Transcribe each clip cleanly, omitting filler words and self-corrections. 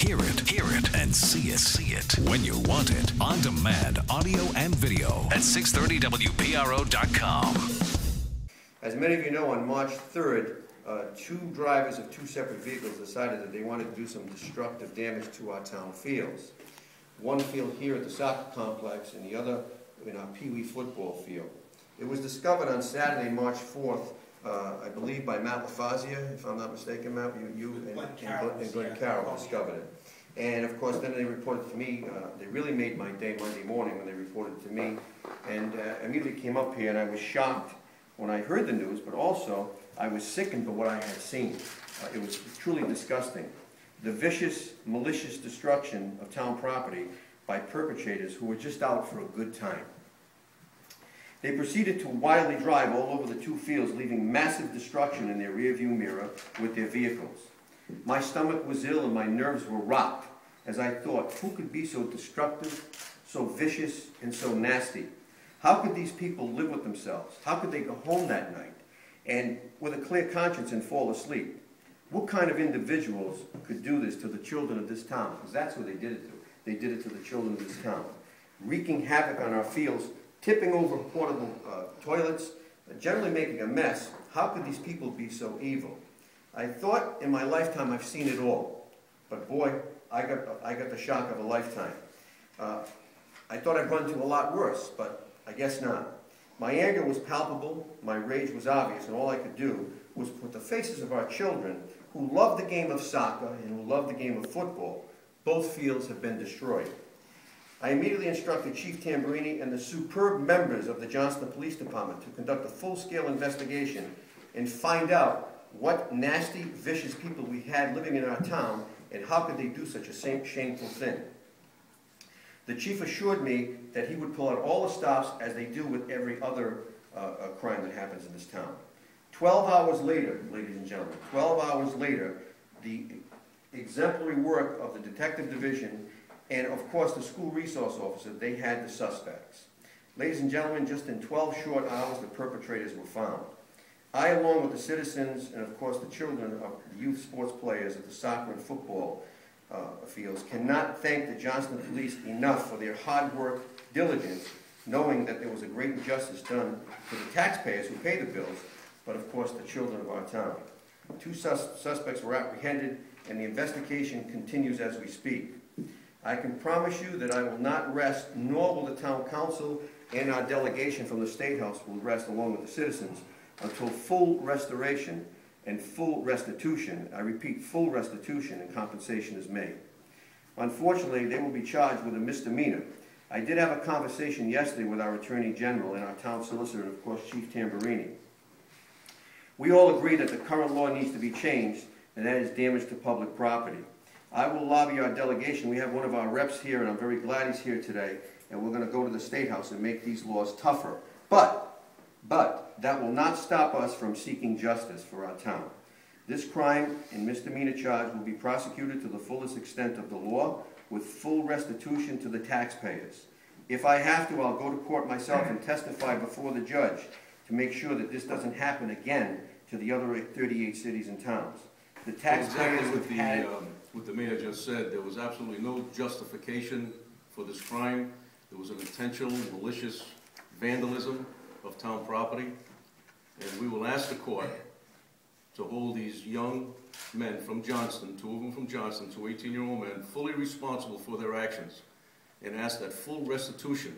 Hear it, and see it when you want it. On demand, audio and video at 630WPRO.com. As many of you know, on March 3rd, two drivers of two separate vehicles decided that they wanted to do some destructive damage to our town fields. One field here at the soccer complex and the other in our Pee Wee football field. It was discovered on Saturday, March 4th, I believe by Matt LaFazia, if I'm not mistaken, Matt, you and Glenn Carroll discovered it. And of course, then they reported to me. They really made my day Monday morning when they reported to me, and immediately came up here, and I was shocked when I heard the news, but also I was sickened by what I had seen. It was truly disgusting. The vicious, malicious destruction of town property by perpetrators who were just out for a good time. They proceeded to wildly drive all over the two fields, leaving massive destruction in their rearview mirror with their vehicles. My stomach was ill and my nerves were rocked as I thought, who could be so destructive, so vicious, and so nasty? How could these people live with themselves? How could they go home that night and with a clear conscience and fall asleep? What kind of individuals could do this to the children of this town? Because that's who they did it to. They did it to the children of this town. Wreaking havoc on our fields, tipping over portable toilets, generally making a mess. How could these people be so evil? I thought in my lifetime I've seen it all. But boy, I got the shock of a lifetime. I thought I'd run to a lot worse, but I guess not. My anger was palpable, my rage was obvious, and all I could do was put the faces of our children who love the game of soccer and who love the game of football. Both fields have been destroyed. I immediately instructed Chief Tamburini and the superb members of the Johnston Police Department to conduct a full-scale investigation and find out what nasty, vicious people we had living in our town and how could they do such a shameful thing. The chief assured me that he would pull out all the stops as they do with every other crime that happens in this town. 12 hours later, ladies and gentlemen, 12 hours later, the exemplary work of the detective division and of course the school resource officer, they had the suspects. Ladies and gentlemen, just in 12 short hours, the perpetrators were found. I, along with the citizens and of course the children of the youth sports players at the soccer and football fields, cannot thank the Johnston Police enough for their hard work, diligence, knowing that there was a great injustice done to the taxpayers who pay the bills, but of course the children of our town. Two suspects were apprehended and the investigation continues as we speak. I can promise you that I will not rest, nor will the town council and our delegation from the State House will rest along with the citizens until full restoration and full restitution, I repeat, full restitution and compensation is made. Unfortunately, they will be charged with a misdemeanor. I did have a conversation yesterday with our Attorney General and our town solicitor and of course Chief Tamburini. We all agree that the current law needs to be changed, and that is damage to public property. I will lobby our delegation. We have one of our reps here, and I'm very glad he's here today, and we're going to go to the State House and make these laws tougher. But that will not stop us from seeking justice for our town. This crime and misdemeanor charge will be prosecuted to the fullest extent of the law with full restitution to the taxpayers. If I have to, I'll go to court myself and testify before the judge to make sure that this doesn't happen again to the other 38 cities and towns. The taxpayers what the mayor just said, there was absolutely no justification for this crime. There was an intentional, malicious vandalism of town property. And we will ask the court to hold these young men from Johnston, two of them from Johnston, two 18-year-old men, fully responsible for their actions, and ask that full restitution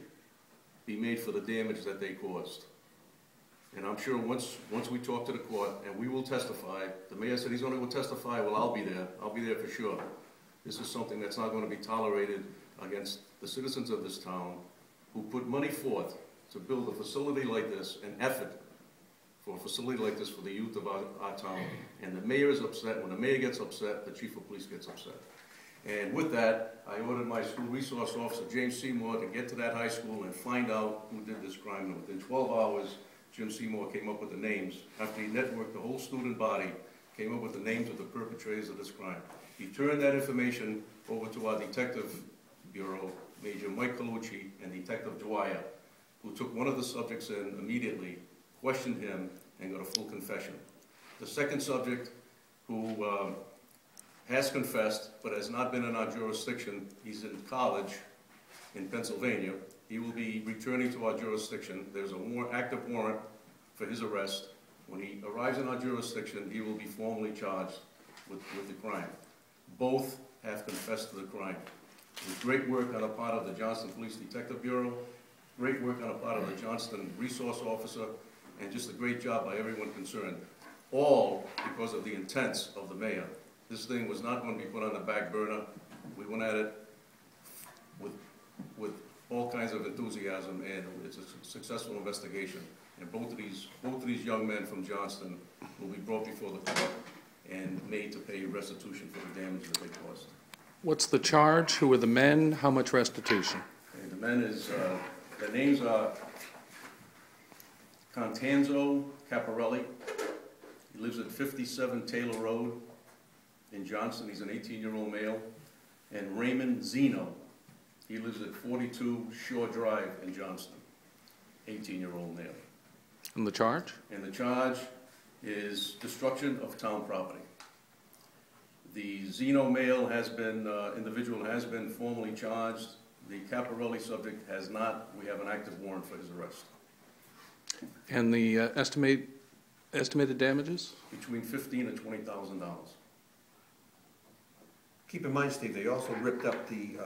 be made for the damage that they caused. And I'm sure once we talk to the court, and we will testify, the mayor said he's only going to testify, well, I'll be there. I'll be there for sure. This is something that's not going to be tolerated against the citizens of this town who put money forth to build a facility like this, an effort for a facility like this for the youth of our town. And the mayor is upset. When the mayor gets upset, the chief of police gets upset. And with that, I ordered my school resource officer, James Seymour, to get to that high school and find out who did this crime. And within 12 hours, Jim Seymour came up with the names. After he networked the whole student body, came up with the names of the perpetrators of this crime. He turned that information over to our detective bureau, Major Mike Colucci and Detective Dwyer, who took one of the subjects in immediately, questioned him, and got a full confession. The second subject, who has confessed, but has not been in our jurisdiction. He's in college in Pennsylvania. He will be returning to our jurisdiction. There's a active warrant for his arrest. When he arrives in our jurisdiction, he will be formally charged with the crime. Both have confessed to the crime. With great work on the part of the Johnston Police Detective Bureau, great work on the part of the Johnston Resource Officer, and just a great job by everyone concerned. All because of the intents of the mayor. This thing was not going to be put on the back burner. We went at it with all kinds of enthusiasm, and it's a successful investigation. And both of these young men from Johnston will be brought before the court and made to pay restitution for the damage that they caused. What's the charge? Who are the men? How much restitution? And the men is, their names are Contanzo Caparelli. He lives at 57 Taylor Road in Johnston. He's an 18-year-old male. And Raymond Zeno. He lives at 42 Shore Drive in Johnston, 18-year-old male. And the charge? And the charge is destruction of town property. The Zeno male has been, individual has been formally charged. The Caparelli subject has not. We have an active warrant for his arrest. And the estimated damages? Between $15,000 and $20,000. Keep in mind, Steve, they also ripped up the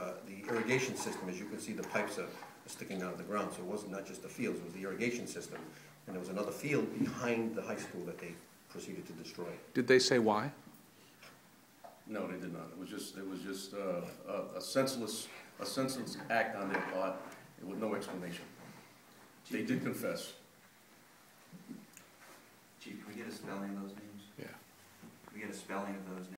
irrigation system. As you can see, the pipes are sticking out of the ground, so it wasn't not just the fields, it was the irrigation system. And there was another field behind the high school that they proceeded to destroy. Did they say why? No, they did not. It was just a senseless act on their part with no explanation. They did confess. Chief, can we get a spelling of those names? Yeah. Can we get a spelling of those names?